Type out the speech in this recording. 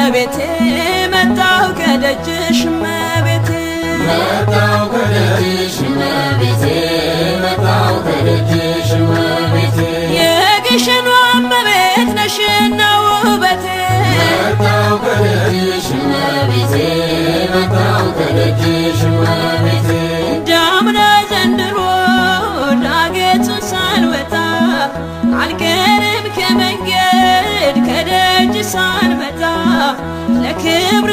እመቤቴ መጣሁ ከደጅሽ እመቤቴ መጣሁ ከደጅሽ እመቤቴ መጣሁ ከደጅሽ እመቤቴ የግሸኗ እመቤት ነሽና ውበቴ መጣሁ ከደጅሽ እመቤቴ መጣሁ ከደጅሽ እመቤቴ ዳምና ዘንድሮ ዳገቱን ሳልወጣ አልቀርም ከመንገድ ከደጅ ሳልመጣ ለክብር